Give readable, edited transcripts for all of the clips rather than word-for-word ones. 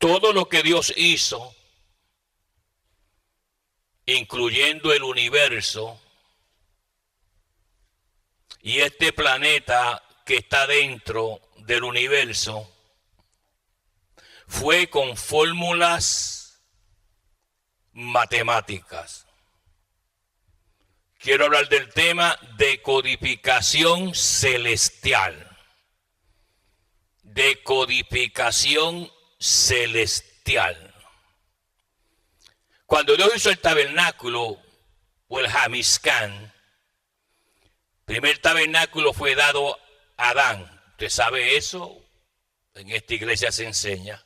todo lo que Dios hizo, incluyendo el universo y este planeta que está dentro del universo, fue con fórmulas matemáticas. Quiero hablar del tema de codificación celestial. Decodificación celestial. Cuando Dios hizo el tabernáculo o el Hamishkan, el primer tabernáculo fue dado a Adán. ¿Usted sabe eso? En esta iglesia se enseña.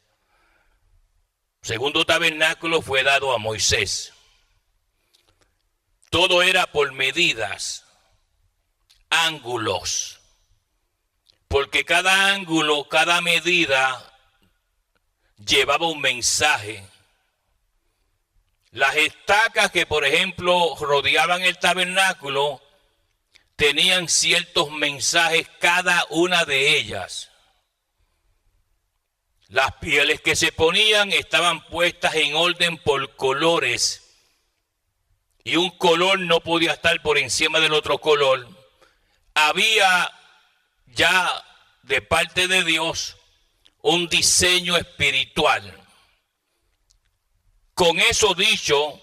El segundo tabernáculo fue dado a Moisés. Todo era por medidas, ángulos. Porque cada ángulo, cada medida llevaba un mensaje. Las estacas que, por ejemplo, rodeaban el tabernáculo tenían ciertos mensajes cada una de ellas. Las pieles que se ponían estaban puestas en orden por colores. Y un color no podía estar por encima del otro color. Había ya de parte de Dios un diseño espiritual. Con eso dicho,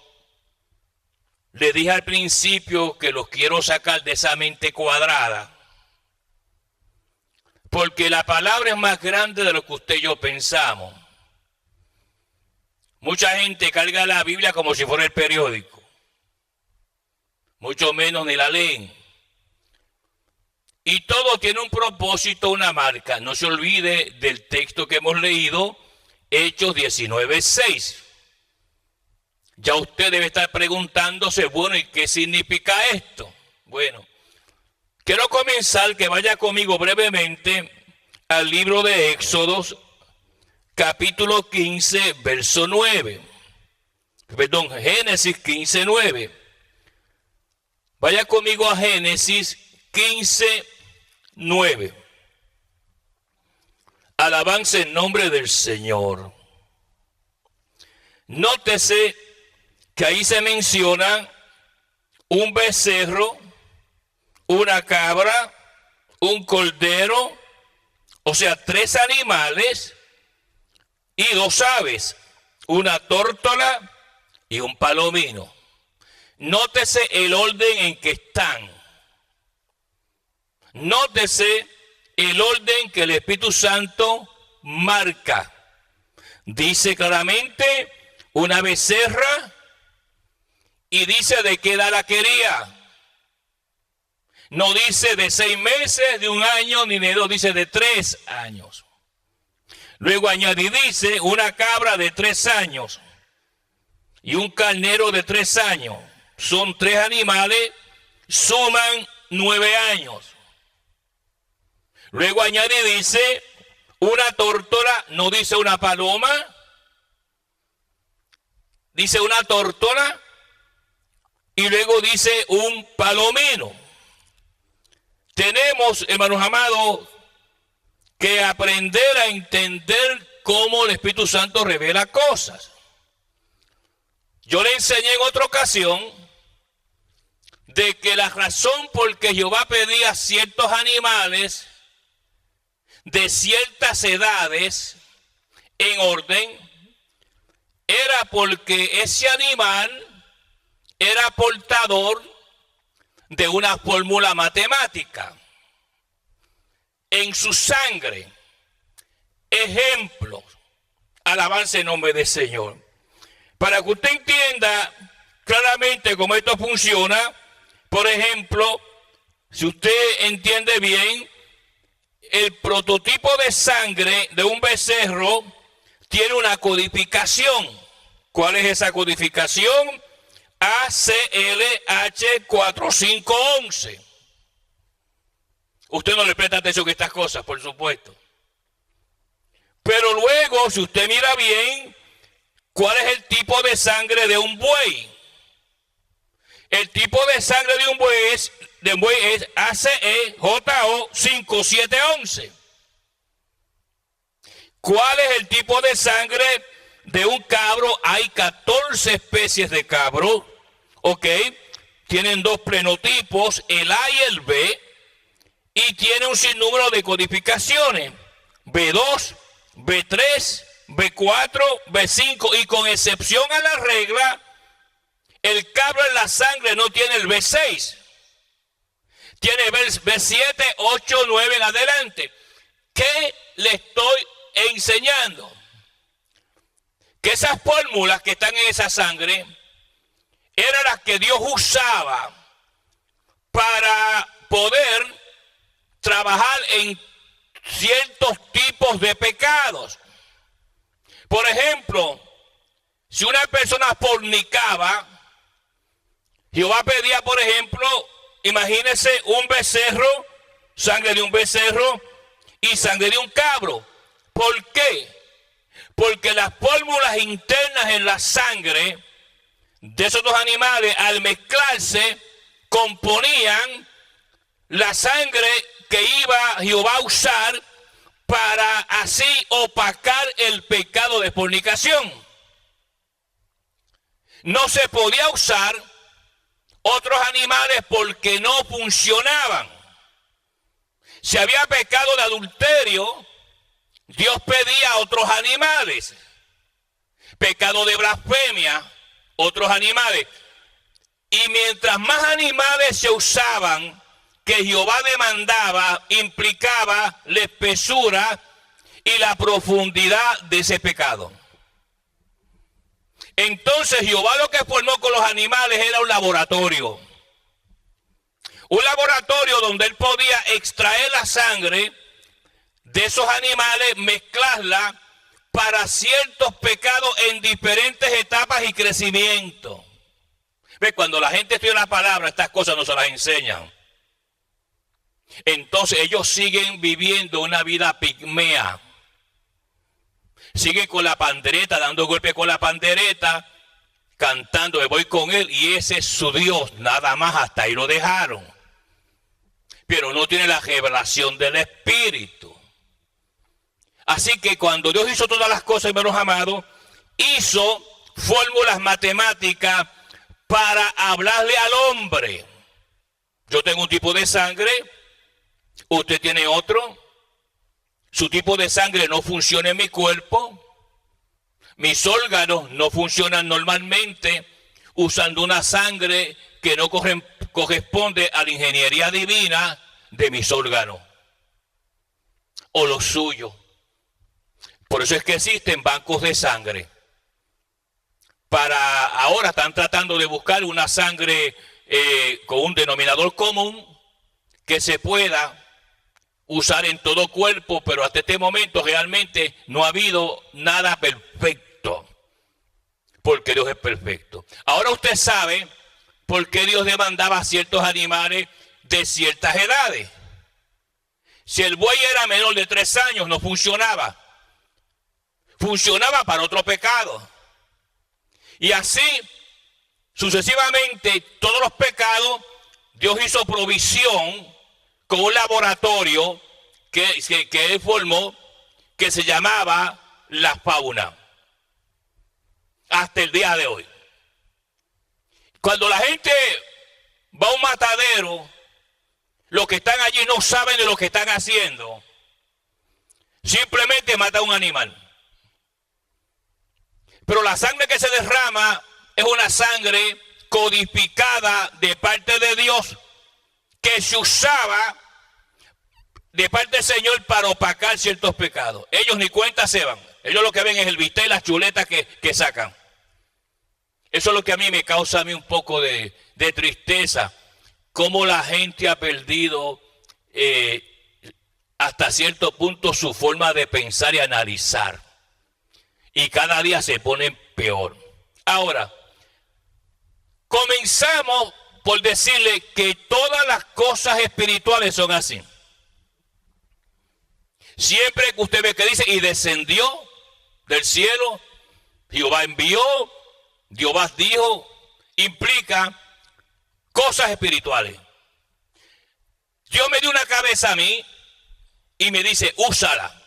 le dije al principio que los quiero sacar de esa mente cuadrada, porque la palabra es más grande de lo que usted y yo pensamos. Mucha gente carga la Biblia como si fuera el periódico, mucho menos ni la leen. Y todo tiene un propósito, una marca. No se olvide del texto que hemos leído, Hechos 19:6. Ya usted debe estar preguntándose, bueno, ¿y qué significa esto? Bueno, quiero comenzar, que vaya conmigo brevemente al libro de Éxodos, capítulo 15, verso 9. Perdón, Génesis 15, 9. Vaya conmigo a Génesis 15, 9. Alabanza en nombre del Señor. Nótese que ahí se menciona un becerro, una cabra, un cordero, o sea, 3 animales y 2 aves, una tórtola y un palomino. Nótese el orden en que están. Nótese el orden que el Espíritu Santo marca. Dice claramente una becerra y dice de qué edad la quería. No dice de 6 meses, de 1 año, ni de 2, dice de 3 años. Luego añade y dice una cabra de 3 años y un carnero de 3 años. Son 3 animales, suman 9 años. Luego añade y dice una tórtola, no dice una paloma, dice una tórtola y luego dice un palomino. Tenemos, hermanos amados, que aprender a entender cómo el Espíritu Santo revela cosas. Yo le enseñé en otra ocasión de que la razón por que Jehová pedía ciertos animales de ciertas edades en orden era porque ese animal era portador de una fórmula matemática en su sangre. Ejemplo, alabanza en nombre del Señor. Para que usted entienda claramente cómo esto funciona, por ejemplo, si usted entiende bien, el prototipo de sangre de un becerro tiene una codificación. ¿Cuál es esa codificación? ACLH4511. Usted no le presta atención a estas cosas, por supuesto. Pero luego, si usted mira bien, ¿cuál es el tipo de sangre de un buey? El tipo de sangre de un buey es ACEJO5711. ¿Cuál es el tipo de sangre de un cabro? Hay 14 especies de cabro, ¿ok? Tienen dos plenotipos, el A y el B, y tiene un sinnúmero de codificaciones, B2, B3, B4, B5, y con excepción a la regla, el cabro en la sangre no tiene el B6, tiene B7, 8, 9 en adelante. ¿Qué le estoy enseñando? Que esas fórmulas que están en esa sangre eran las que Dios usaba para poder trabajar en ciertos tipos de pecados. Por ejemplo, si una persona fornicaba, Jehová pedía, por ejemplo, imagínese un becerro, sangre de un becerro y sangre de un cabro. ¿Por qué? Porque las fórmulas internas en la sangre de esos dos animales, al mezclarse, componían la sangre que iba Jehová a usar para así opacar el pecado de fornicación. No se podía usar otros animales porque no funcionaban. Si había pecado de adulterio, Dios pedía a otros animales. Pecado de blasfemia, otros animales. Y mientras más animales se usaban, que Jehová demandaba, implicaba la espesura y la profundidad de ese pecado. Entonces Jehová lo que formó con los animales era un laboratorio. Un laboratorio donde él podía extraer la sangre de esos animales, mezclarla para ciertos pecados en diferentes etapas y crecimiento. ¿Ve? Cuando la gente estudia la palabra, estas cosas no se las enseñan. Entonces ellos siguen viviendo una vida pigmea. Siguen con la pandereta, dando golpes con la pandereta, cantando, me voy con él, y ese es su Dios, nada más, hasta ahí lo dejaron. Pero no tiene la revelación del Espíritu. Así que cuando Dios hizo todas las cosas, hermanos amados, hizo fórmulas matemáticas para hablarle al hombre. Yo tengo un tipo de sangre, usted tiene otro. Su tipo de sangre no funciona en mi cuerpo. Mis órganos no funcionan normalmente usando una sangre que no corresponde a la ingeniería divina de mis órganos o los suyos. Por eso es que existen bancos de sangre. Ahora están tratando de buscar una sangre con un denominador común que se pueda usar en todo cuerpo, pero hasta este momento realmente no ha habido nada perfecto, porque Dios es perfecto. Ahora usted sabe por qué Dios demandaba a ciertos animales de ciertas edades. Si el buey era menor de 3 años, no funcionaba. Funcionaba para otro pecado. Y así, sucesivamente, todos los pecados, Dios hizo provisión con un laboratorio que él formó, que se llamaba la fauna, hasta el día de hoy. Cuando la gente va a un matadero, los que están allí no saben de lo que están haciendo, simplemente mata a un animal. Pero la sangre que se derrama es una sangre codificada de parte de Dios, que se usaba de parte del Señor para opacar ciertos pecados. Ellos ni cuenta se van. Ellos lo que ven es el bistec y las chuletas que sacan. Eso es lo que a mí me causa un poco de tristeza. Cómo la gente ha perdido hasta cierto punto su forma de pensar y analizar. Y cada día se ponen peor. Ahora, comenzamos por decirle que todas las cosas espirituales son así. Siempre que usted ve que dice, y descendió del cielo, Jehová envió, Jehová dijo, implica cosas espirituales. Dios me dio una cabeza a mí y me dice, úsala.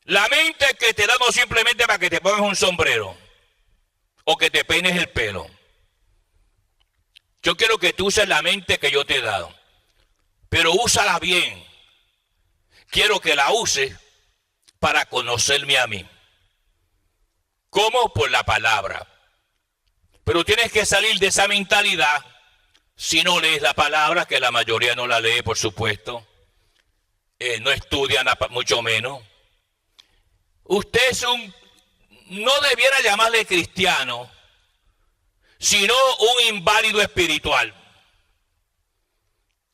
La mente que te da no simplemente para que te pongas un sombrero o que te peines el pelo. Yo quiero que tú uses la mente que yo te he dado, pero úsala bien. Quiero que la uses para conocerme a mí. ¿Cómo? Por la palabra. Pero tienes que salir de esa mentalidad si no lees la palabra, que la mayoría no la lee, por supuesto. No estudian mucho menos. Usted no debiera llamarle cristiano, sino un inválido espiritual.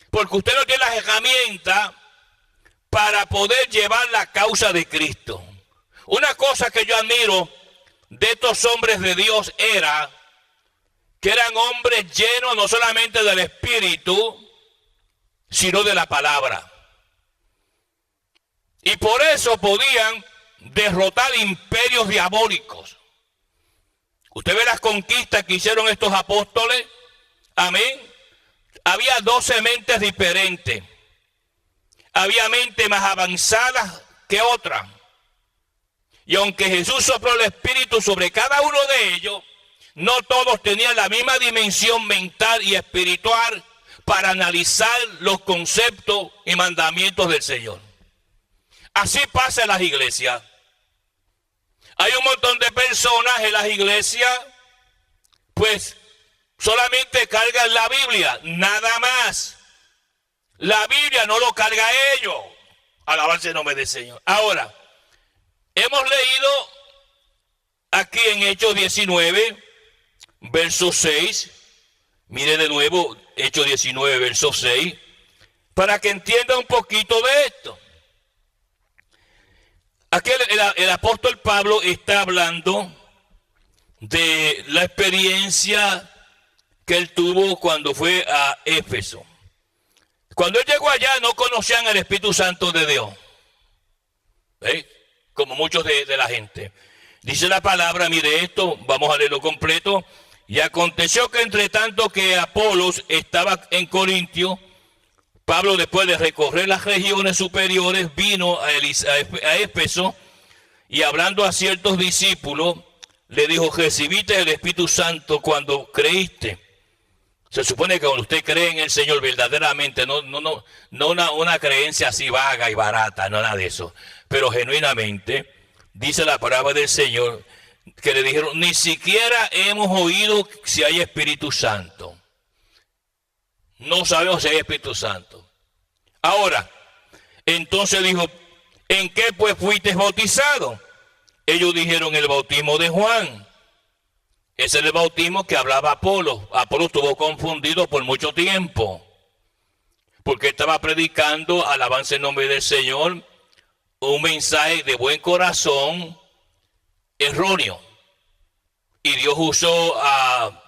Porque usted no tiene las herramientas para poder llevar la causa de Cristo. Una cosa que yo admiro de estos hombres de Dios era que eran hombres llenos no solamente del Espíritu, sino de la palabra. Y por eso podían derrotar imperios diabólicos. Usted ve las conquistas que hicieron estos apóstoles. Amén. Había 12 mentes diferentes. Había mentes más avanzadas que otras. Y aunque Jesús sopló el Espíritu sobre cada uno de ellos, no todos tenían la misma dimensión mental y espiritual para analizar los conceptos y mandamientos del Señor. Así pasa en las iglesias. Hay un montón de personas en las iglesias, pues solamente cargan la Biblia, nada más. La Biblia no lo carga a ellos. Alabarse el nombre del Señor. Ahora, hemos leído aquí en Hechos 19, verso 6. Mire de nuevo Hechos 19, verso 6, para que entienda un poquito de esto. Aquí el apóstol Pablo está hablando de la experiencia que él tuvo cuando fue a Éfeso. Cuando él llegó allá no conocían el Espíritu Santo de Dios, como muchos de la gente. Dice la palabra, mire esto, vamos a leerlo completo. Y aconteció que entre tanto que Apolos estaba en Corintio, Pablo, después de recorrer las regiones superiores, vino a Éfeso y hablando a ciertos discípulos, le dijo: recibiste el Espíritu Santo cuando creíste. Se supone que cuando usted cree en el Señor verdaderamente, no una creencia así vaga y barata, no nada de eso, pero genuinamente, dice la palabra del Señor, que le dijeron: ni siquiera hemos oído si hay Espíritu Santo. No sabemos si hay Espíritu Santo. Ahora, entonces dijo: ¿en qué pues fuiste bautizado? Ellos dijeron: el bautismo de Juan. Ese es el bautismo que hablaba Apolo. Apolo estuvo confundido por mucho tiempo, porque estaba predicando, alabanza en nombre del Señor, un mensaje de buen corazón erróneo. Y Dios usó a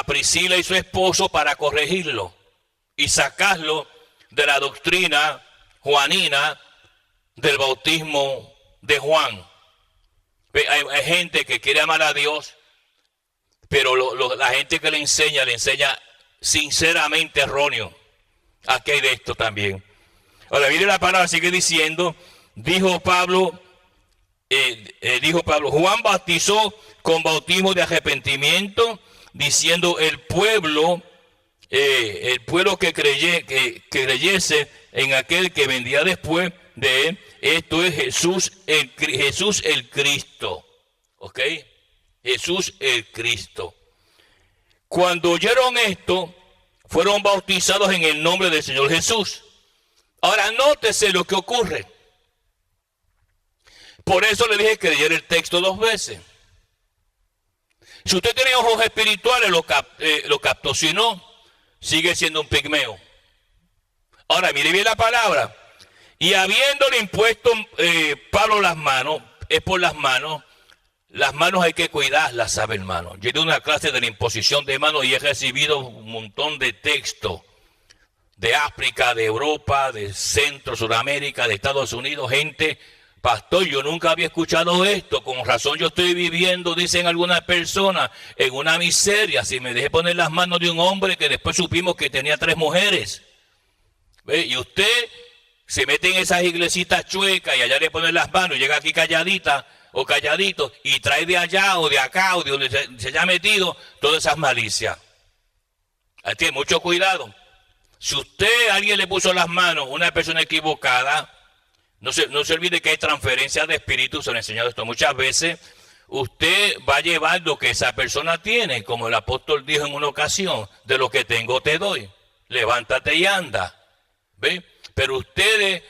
Priscila y su esposo para corregirlo y sacarlo de la doctrina juanina del bautismo de Juan. Hay gente que quiere amar a Dios, pero la gente que le enseña sinceramente erróneo. Aquí hay de esto también. Ahora mire la palabra, sigue diciendo, dijo Pablo, Juan bautizó con bautismo de arrepentimiento, diciendo el pueblo que creyese en aquel que vendría después de él, esto es Jesús el Cristo. ¿Ok? Jesús el Cristo. Cuando oyeron esto, fueron bautizados en el nombre del Señor Jesús. Ahora nótese lo que ocurre. Por eso le dije que leyera el texto 2 veces. Si usted tiene ojos espirituales, lo captó. Si no, sigue siendo un pigmeo. Ahora, mire bien la palabra. Y habiéndole impuesto Pablo las manos, es por las manos hay que cuidarlas, ¿sabe, hermano? Yo di una clase de la imposición de manos y he recibido un montón de textos de África, de Europa, de Centro, Sudamérica, de Estados Unidos, gente: pastor, yo nunca había escuchado esto, con razón yo estoy viviendo, dicen algunas personas, en una miseria, si me dejé poner las manos de un hombre que después supimos que tenía 3 mujeres. ¿Ve? Y usted se mete en esas iglesitas chuecas y allá le ponen las manos y llega aquí calladita o calladito y trae de allá o de acá o de donde se haya metido todas esas malicias. Así que mucho cuidado. Si alguien le puso las manos a una persona equivocada, no se olvide que hay transferencia de espíritus, se lo he enseñado esto muchas veces. Usted va a llevar lo que esa persona tiene, como el apóstol dijo en una ocasión, de lo que tengo te doy. Levántate y anda. ¿Ve? Pero ustedes,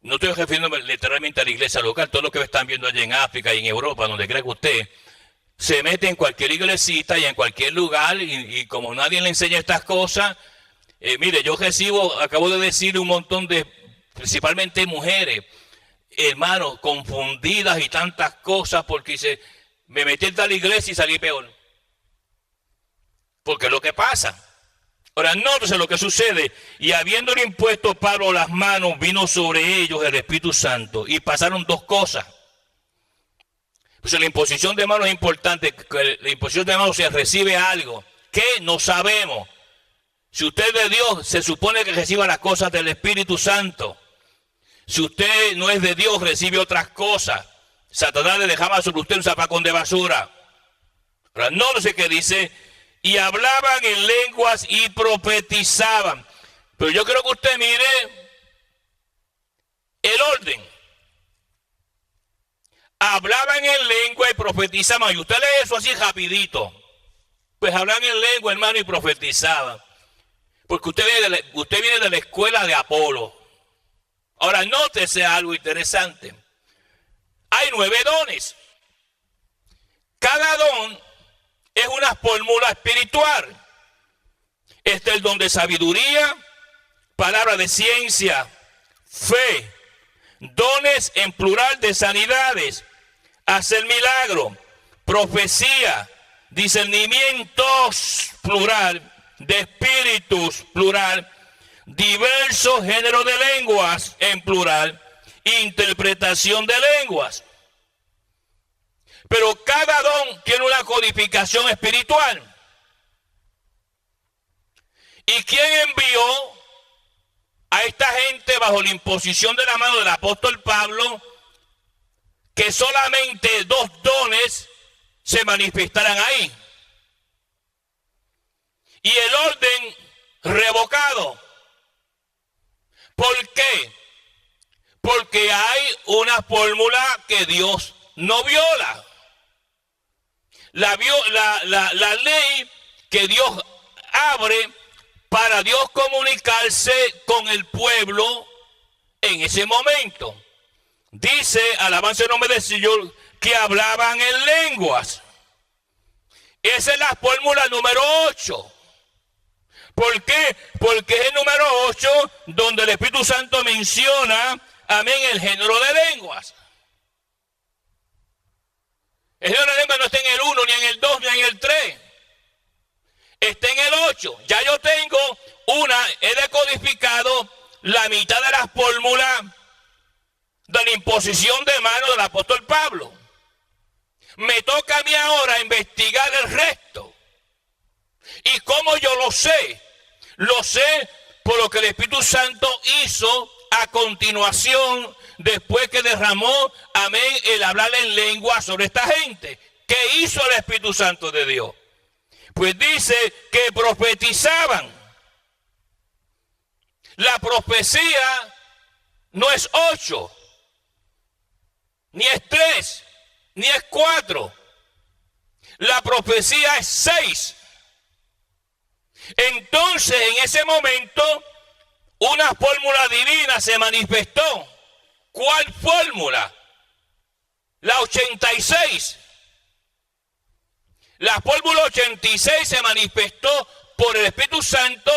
no estoy refiriéndome literalmente a la iglesia local, todo lo que están viendo allá en África y en Europa, donde cree que usted se mete en cualquier iglesita y en cualquier lugar y como nadie le enseña estas cosas, mire, yo acabo de decir un montón de, principalmente mujeres, hermanos, confundidas y tantas cosas porque me metí en tal iglesia y salí peor. Porque es lo que pasa. Ahora, nótese lo que sucede. Y habiéndole impuesto Pablo las manos, vino sobre ellos el Espíritu Santo. Y pasaron dos cosas. Pues la imposición de manos es importante. La imposición de manos se recibe algo. ¿Qué? No sabemos. Si usted es de Dios, se supone que reciba las cosas del Espíritu Santo. Si usted no es de Dios, recibe otras cosas. Satanás le dejaba sobre usted un zapacón de basura. Ahora, nótese que dice... Y hablaban en lenguas y profetizaban. Pero yo quiero que usted mire el orden. Hablaban en lengua y profetizaban. Y usted lee eso así rapidito. Pues hablaban en lengua, hermano, y profetizaban. Porque usted viene de la escuela de Apolo. Ahora, nótese algo interesante. Hay 9 dones. Cada don es una fórmula espiritual. Este es el don de sabiduría, palabra de ciencia, fe, dones en plural de sanidades, hacer milagro, profecía, discernimientos plural, de espíritus plural, diversos géneros de lenguas en plural, interpretación de lenguas. Pero cada don tiene una codificación espiritual. ¿Y quién envió a esta gente bajo la imposición de la mano del apóstol Pablo que solamente 2 dones se manifestaran ahí? Y el orden revocado. ¿Por qué? Porque hay una fórmula que Dios no viola. La ley que Dios abre para Dios comunicarse con el pueblo en ese momento. Dice, alabanza el nombre del Señor, que hablaban en lenguas. Esa es la fórmula número 8. ¿Por qué? Porque es el número 8 donde el Espíritu Santo menciona, amén, el género de lenguas. El género de lenguas no está en el 1, ni en el 2, ni en el 3. Está en el 8. Ya yo tengo he decodificado la mitad de la fórmula de la imposición de mano del apóstol Pablo. Me toca a mí ahora investigar el resto. ¿Y cómo yo lo sé? Lo sé por lo que el Espíritu Santo hizo a continuación, después que derramó, amén, el hablar en lengua sobre esta gente. ¿Qué hizo el Espíritu Santo de Dios? Pues dice que profetizaban. La profecía no es 8, ni es 3, ni es 4. La profecía es 6. Entonces, en ese momento, una fórmula divina se manifestó. ¿Cuál fórmula? La 86. La fórmula 86 se manifestó por el Espíritu Santo.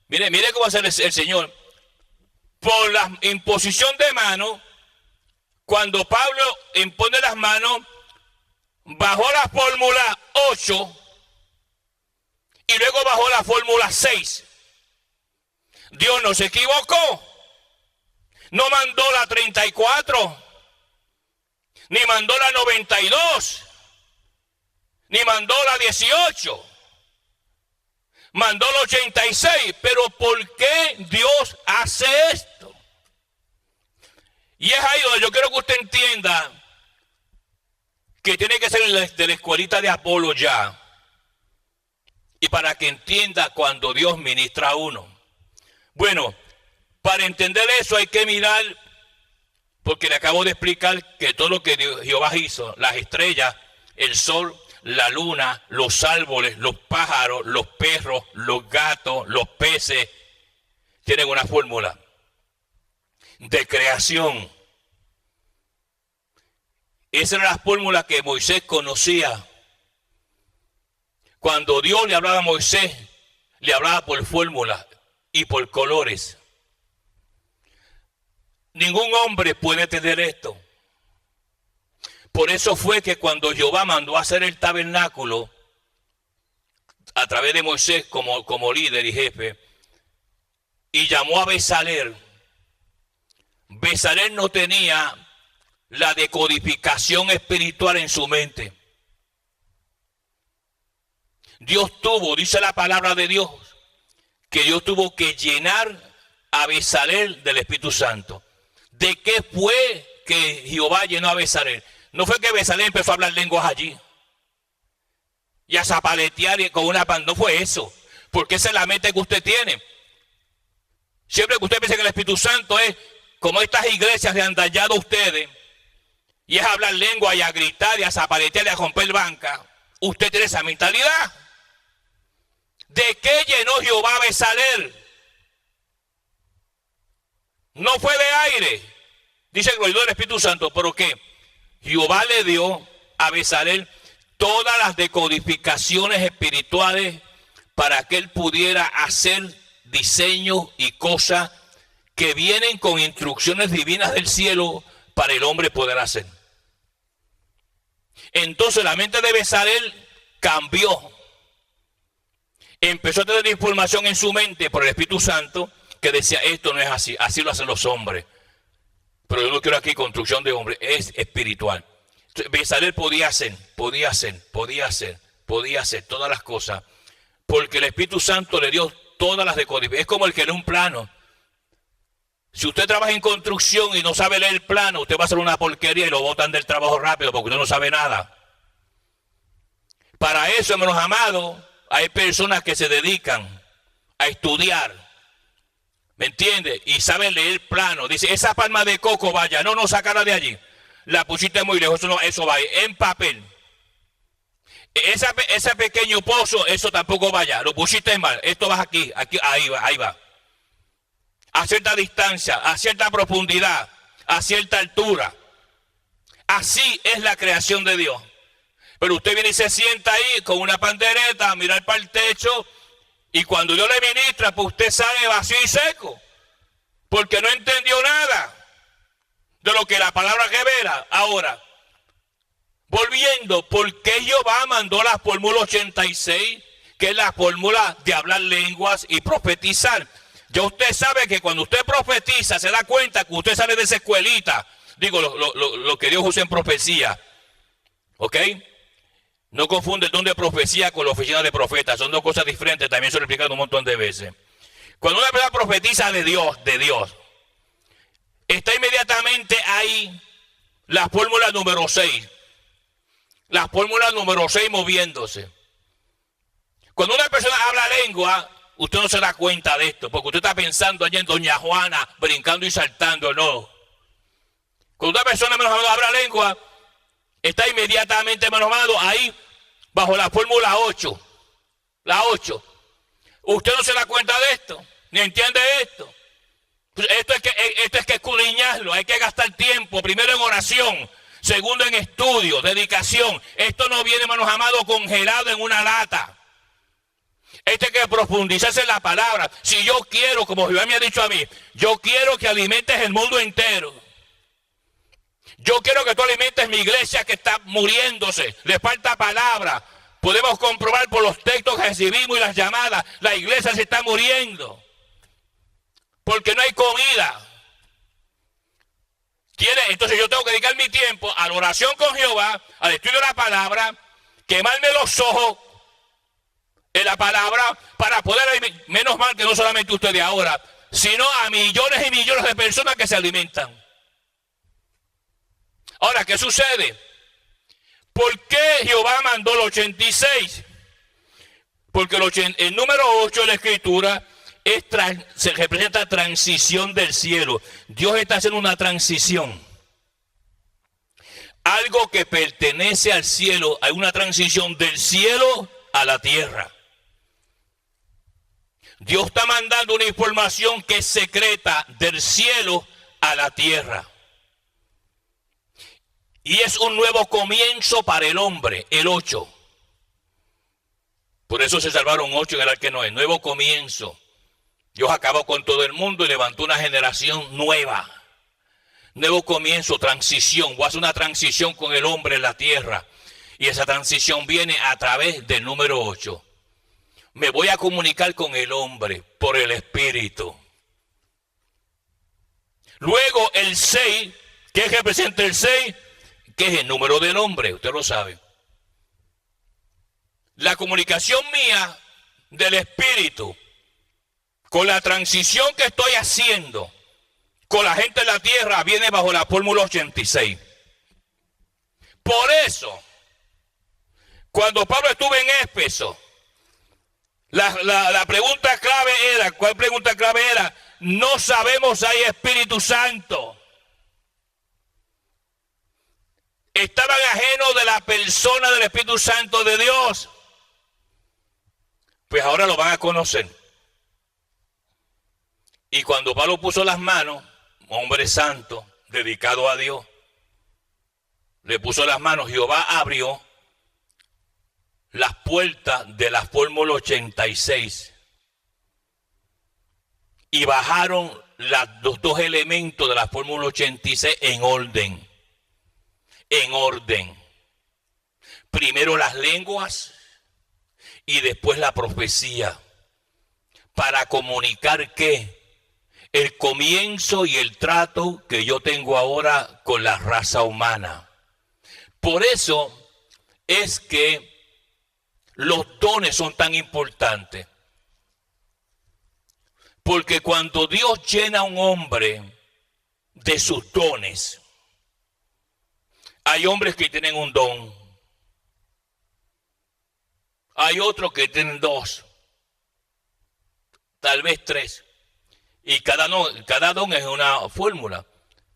Mire cómo hace el Señor. Por la imposición de mano, cuando Pablo impone las manos, bajó la fórmula 8 y luego bajó la fórmula 6. Dios no se equivocó. No mandó la 34, ni mandó la 92, ni mandó la 18. Mandó la 86. Pero ¿por qué Dios hace esto? que tiene que ser de la escuelita de Apolo ya. Y para que entienda cuando Dios ministra a uno. Bueno, para entender eso hay que mirar, porque le acabo de explicar que todo lo que Jehová hizo, las estrellas, el sol, la luna, los árboles, los pájaros, los perros, los gatos, los peces, tienen una fórmula de creación. Esa era la fórmula que Moisés conocía. Cuando Dios le hablaba a Moisés, le hablaba por fórmula y por colores. Ningún hombre puede tener esto. Por eso fue que cuando Jehová mandó a hacer el tabernáculo, a través de Moisés como líder y jefe, y llamó a Bezalel, Bezalel no tenía la decodificación espiritual en su mente. Dios tuvo, dice la palabra de Dios, que Dios tuvo que llenar a Bezalel del Espíritu Santo. ¿De qué fue que Jehová llenó a Bezalel? No fue que Bezalel empezó a hablar lenguas allí y a zapaletear con una pan. No fue eso, porque esa es la mente que usted tiene. Siempre que usted piensa que el Espíritu Santo es como estas iglesias de andallado ustedes, y es hablar lengua y a gritar y a zapaletear y a romper banca, usted tiene esa mentalidad. ¿De qué llenó Jehová a Bezalel? No fue de aire, dice el oído del Espíritu Santo, pero que Jehová le dio a Bezalel todas las decodificaciones espirituales para que él pudiera hacer diseños y cosas que vienen con instrucciones divinas del cielo para el hombre poder hacer. Entonces la mente de Bezalel cambió. Empezó a tener información en su mente por el Espíritu Santo que decía, esto no es así, así lo hacen los hombres. Pero yo no quiero aquí construcción de hombres, es espiritual. Bezalel podía hacer todas las cosas, porque el Espíritu Santo le dio todas las decodificaciones. Es como el que lee un plano. Si usted trabaja en construcción y no sabe leer el plano, usted va a hacer una porquería y lo botan del trabajo rápido porque usted no sabe nada. Para eso, hermanos amados, hay personas que se dedican a estudiar, ¿me entiende? Y saben leer plano. Dice, esa palma de coco, vaya, no, sácala de allí. La pusiste muy lejos, eso va en papel. Ese pequeño pozo, eso tampoco vaya, lo pusiste mal. Esto va aquí, ahí va. A cierta distancia, a cierta profundidad, a cierta altura. Así es la creación de Dios. Pero usted viene y se sienta ahí con una pandereta a mirar para el techo, y cuando Dios le ministra, pues usted sale vacío y seco, porque no entendió nada de lo que la palabra revela. Ahora, volviendo, ¿por qué Jehová mandó la fórmula 86, que es la fórmula de hablar lenguas y profetizar? Ya usted sabe que cuando usted profetiza, se da cuenta que usted sale de esa escuelita. Digo, lo que Dios usa en profecía. ¿Ok? No confunde el don de profecía con la oficina de profeta. Son dos cosas diferentes. También se lo he explicado un montón de veces. Cuando una persona profetiza de Dios, está inmediatamente ahí la fórmula número 6. La fórmula número 6 moviéndose. Cuando una persona habla lengua, usted no se da cuenta de esto, porque usted está pensando allá en Doña Juana, brincando y saltando, no. Cuando una persona, hermano amado, habla lengua, está inmediatamente, hermano amado, ahí bajo la fórmula 8. La 8. Usted no se da cuenta de esto, ni entiende esto. Esto es que escudriñarlo, hay que gastar tiempo, primero en oración, segundo en estudio, dedicación. Esto no viene, hermanos amados, congelado en una lata. Esto hay que profundizarse en la palabra. Si yo quiero, como Jehová me ha dicho a mí, yo quiero que alimentes el mundo entero. Yo quiero que tú alimentes mi iglesia que está muriéndose. Le falta palabra. Podemos comprobar por los textos que recibimos y las llamadas. La iglesia se está muriendo. Porque no hay comida. Entonces yo tengo que dedicar mi tiempo a la oración con Jehová, al estudio de la palabra, quemarme los ojos en la palabra para poder, menos mal que no solamente ustedes ahora, sino a millones y millones de personas que se alimentan. Ahora, ¿qué sucede? ¿Por qué Jehová mandó el 86? Porque el número 8 de la Escritura se representa transición del cielo. Dios está haciendo una transición. Algo que pertenece al cielo, hay una transición del cielo a la tierra. Dios está mandando una información que es secreta del cielo a la tierra. Y es un nuevo comienzo para el hombre, el 8. Por eso se salvaron 8 en el arca de Noé, nuevo comienzo. Dios acabó con todo el mundo y levantó una generación nueva. Nuevo comienzo, transición. Voy a hacer una transición con el hombre en la tierra. Y esa transición viene a través del número 8. Me voy a comunicar con el hombre por el Espíritu. Luego el 6, ¿qué representa el 6? Que es el número del hombre, usted lo sabe. La comunicación mía del Espíritu con la transición que estoy haciendo con la gente de la tierra viene bajo la fórmula 86. Por eso, cuando Pablo estuvo en Éfeso, la pregunta clave era, ¿cuál pregunta clave era? No sabemos si hay Espíritu Santo. Estaban ajenos de la persona del Espíritu Santo de Dios. Pues ahora lo van a conocer. Y cuando Pablo puso las manos, hombre santo, dedicado a Dios, le puso las manos, Jehová abrió las puertas de la fórmula 86 y bajaron los dos elementos de la fórmula 86 en orden. En orden. Primero las lenguas y después la profecía, para comunicar que el comienzo y el trato que yo tengo ahora con la raza humana. Por eso es que los dones son tan importantes. Porque cuando Dios llena a un hombre de sus dones, hay hombres que tienen un don, hay otros que tienen 2, tal vez 3, y cada don es una fórmula.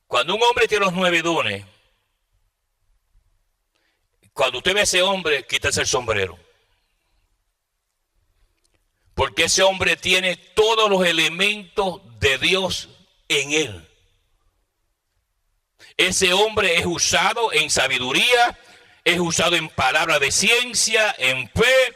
Cuando un hombre tiene los 9 dones, cuando usted ve a ese hombre, quítese el sombrero. Porque ese hombre tiene todos los elementos de Dios en él. Ese hombre es usado en sabiduría, es usado en palabras de ciencia, en fe,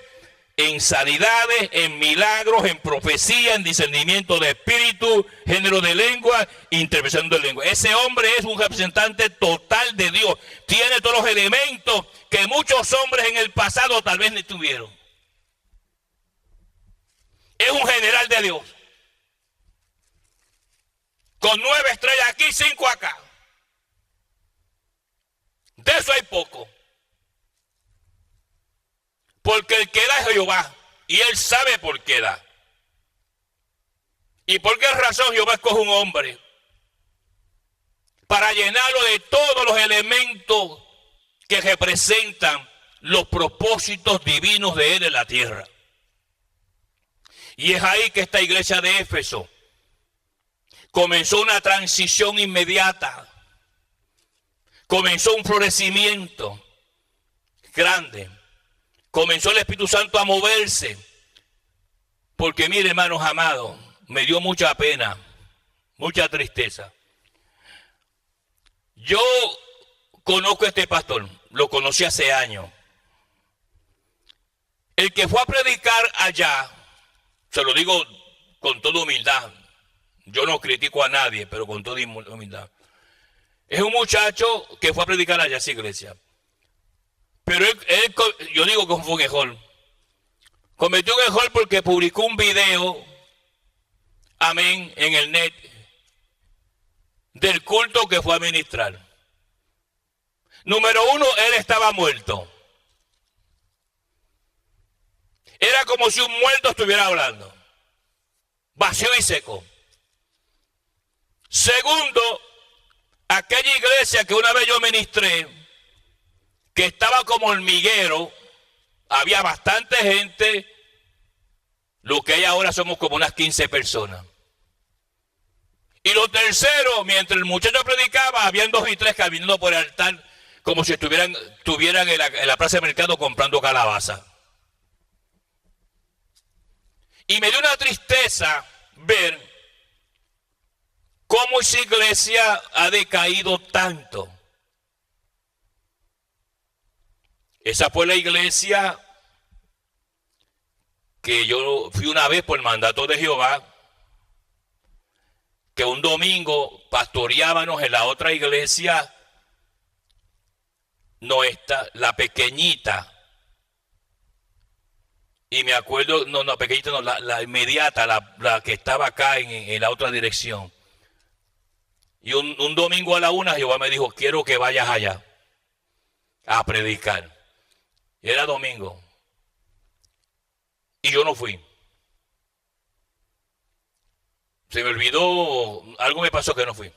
en sanidades, en milagros, en profecía, en discernimiento de espíritu, género de lengua, interpretación de lengua. Ese hombre es un representante total de Dios. Tiene todos los elementos que muchos hombres en el pasado tal vez no tuvieron. Es un general de Dios. Con 9 estrellas aquí, 5 acá. De eso hay poco. Porque el que da es Jehová. Y él sabe por qué da. ¿Y por qué razón Jehová escoge un hombre? Para llenarlo de todos los elementos que representan los propósitos divinos de él en la tierra. Y es ahí que esta iglesia de Éfeso comenzó una transición inmediata. Comenzó un florecimiento grande. Comenzó el Espíritu Santo a moverse. Porque mire, hermanos amados, me dio mucha pena, mucha tristeza. Yo conozco a este pastor, lo conocí hace años. El que fue a predicar allá, se lo digo con toda humildad, yo no critico a nadie, pero con toda humildad. Es un muchacho que fue a predicar allá a esa iglesia. Pero él, yo digo que fue un error. Cometió un error porque publicó un video, amén, en el net, del culto que fue a ministrar. Número 1, él estaba muerto. Era como si un muerto estuviera hablando. Vacío y seco. Segundo, aquella iglesia que una vez yo ministré, que estaba como hormiguero, había bastante gente, lo que hay ahora somos como unas 15 personas. Y lo tercero, mientras el muchacho predicaba, habían 2 y 3 caminando por el altar, como si estuvieran en la plaza de mercado comprando calabaza. Y me dio una tristeza ver cómo esa iglesia ha decaído tanto. Esa fue la iglesia que yo fui una vez por el mandato de Jehová, que un domingo pastoreábamos en la otra iglesia, no esta, la pequeñita. Y me acuerdo, no, pequeñita no, la inmediata, la que estaba acá en la otra dirección. Y un domingo a la 1 Jehová me dijo, quiero que vayas allá a predicar. Y era domingo. Y yo no fui. Se me olvidó, algo me pasó que no fui.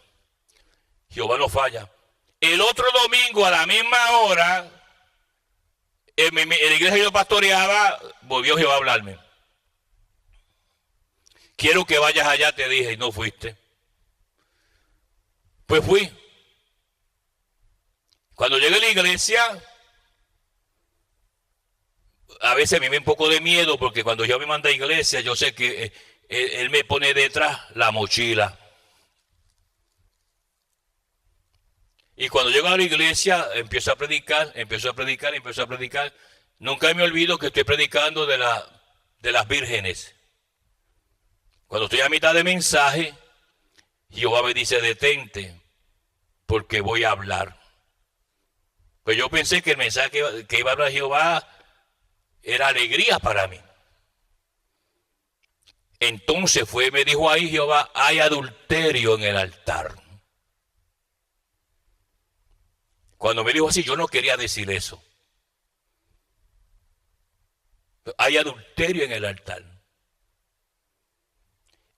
Jehová no falla. El otro domingo a la misma hora, en la iglesia que yo pastoreaba, volvió Jehová a hablarme. Quiero que vayas allá, te dije, y no fuiste. Pues fui. Cuando llegué a la iglesia, a veces a mí me da un poco de miedo, porque cuando yo me manda a iglesia, yo sé que él me pone detrás la mochila. Y cuando llego a la iglesia, empiezo a predicar. Nunca me olvido que estoy predicando de las vírgenes. Cuando estoy a mitad de mensaje, Jehová me dice, detente, porque voy a hablar. Pues yo pensé que el mensaje que iba a hablar Jehová era alegría para mí. Entonces me dijo ahí Jehová, hay adulterio en el altar. Cuando me dijo así, yo no quería decir eso. Hay adulterio en el altar.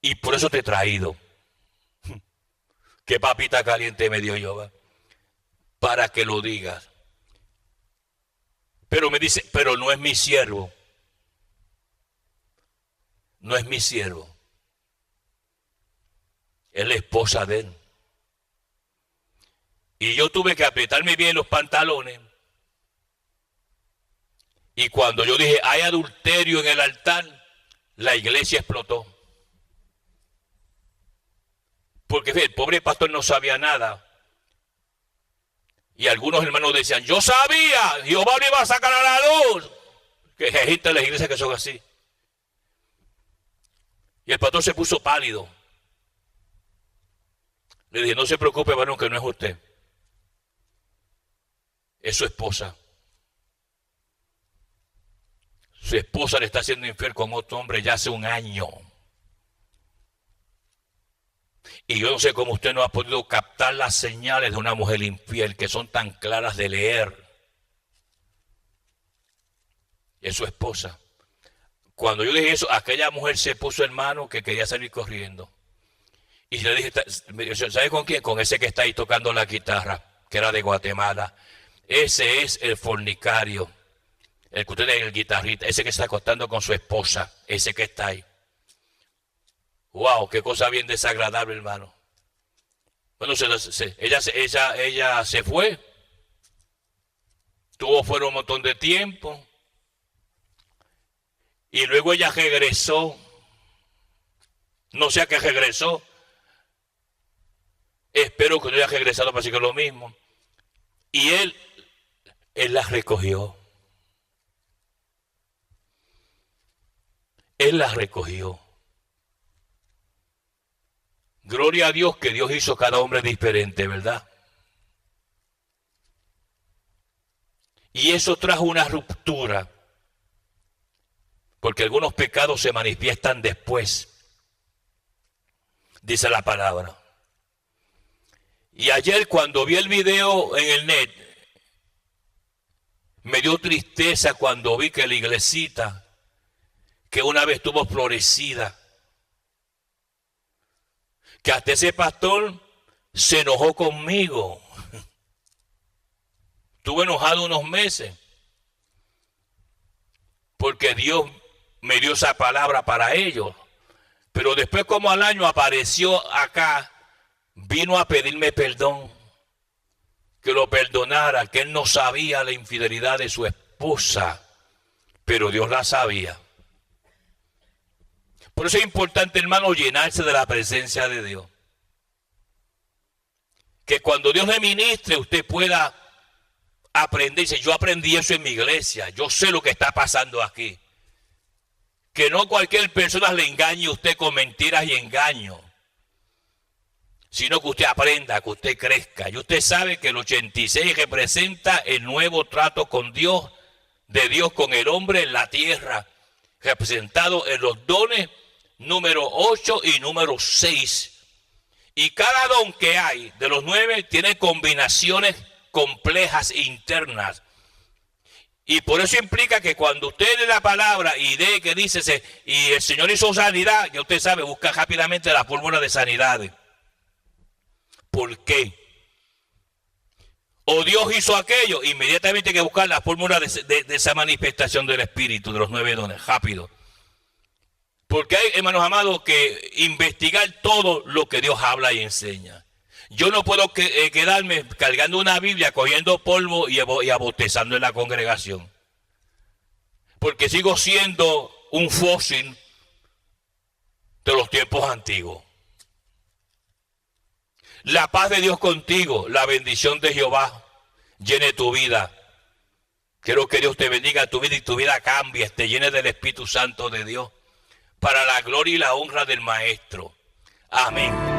Y por eso te he traído. Qué papita caliente me dio Jehová. Para que lo digas. Pero me dice, pero no es mi siervo. No es mi siervo. Es la esposa de él. Y yo tuve que apretarme bien los pantalones. Y cuando yo dije, hay adulterio en el altar, la iglesia explotó. Porque el pobre pastor no sabía nada. Y algunos hermanos decían, yo sabía, Jehová lo iba a sacar a la luz. Que hay gente en la iglesia que son así. Y el pastor se puso pálido. Le dije, no se preocupe, varón, que no es usted. Es su esposa. Su esposa le está haciendo infiel con otro hombre ya hace un año. Y yo no sé cómo usted no ha podido captar las señales de una mujer infiel que son tan claras de leer. Es su esposa. Cuando yo dije eso, aquella mujer se puso hermano que quería salir corriendo. Y le dije, ¿sabe con quién? Con ese que está ahí tocando la guitarra, que era de Guatemala. Ese es el fornicario. El que usted es el guitarrista, ese que está acostando con su esposa, ese que está ahí. Wow, qué cosa bien desagradable, hermano. Bueno, ella se fue. Tuvo fuera un montón de tiempo. Y luego ella regresó. No sé a qué regresó. Espero que no haya regresado para decir lo mismo. Y él la recogió. Él la recogió. Gloria a Dios que Dios hizo cada hombre diferente, ¿verdad? Y eso trajo una ruptura. Porque algunos pecados se manifiestan después. Dice la palabra. Y ayer cuando vi el video en el net, me dio tristeza cuando vi que la iglesita, que una vez estuvo florecida, que hasta ese pastor se enojó conmigo. Estuve enojado unos meses porque Dios me dio esa palabra para ellos. Pero después, como al año, apareció acá, vino a pedirme perdón, que lo perdonara, que él no sabía la infidelidad de su esposa, pero Dios la sabía. Por eso es importante, hermano, llenarse de la presencia de Dios. Que cuando Dios le ministre, usted pueda aprender. Dice, yo aprendí eso en mi iglesia, yo sé lo que está pasando aquí. Que no cualquier persona le engañe a usted con mentiras y engaños, sino que usted aprenda, que usted crezca. Y usted sabe que el 86 representa el nuevo trato con Dios, de Dios con el hombre en la tierra, representado en los dones número 8 y número 6. Y cada don que hay de los 9 tiene combinaciones complejas internas. Y por eso implica que cuando usted lee la palabra y lee que dice, y el Señor hizo sanidad, ya usted sabe, busca rápidamente la fórmula de sanidad. ¿Por qué? O Dios hizo aquello, inmediatamente hay que buscar la fórmula de esa manifestación del Espíritu, de los 9 dones, rápido. Porque hay, hermanos amados, que investigar todo lo que Dios habla y enseña. Yo no puedo quedarme cargando una Biblia, cogiendo polvo y abotezando en la congregación. Porque sigo siendo un fósil de los tiempos antiguos. La paz de Dios contigo, la bendición de Jehová llene tu vida. Quiero que Dios te bendiga tu vida y tu vida cambie, te llene del Espíritu Santo de Dios, para la gloria y la honra del Maestro. Amén.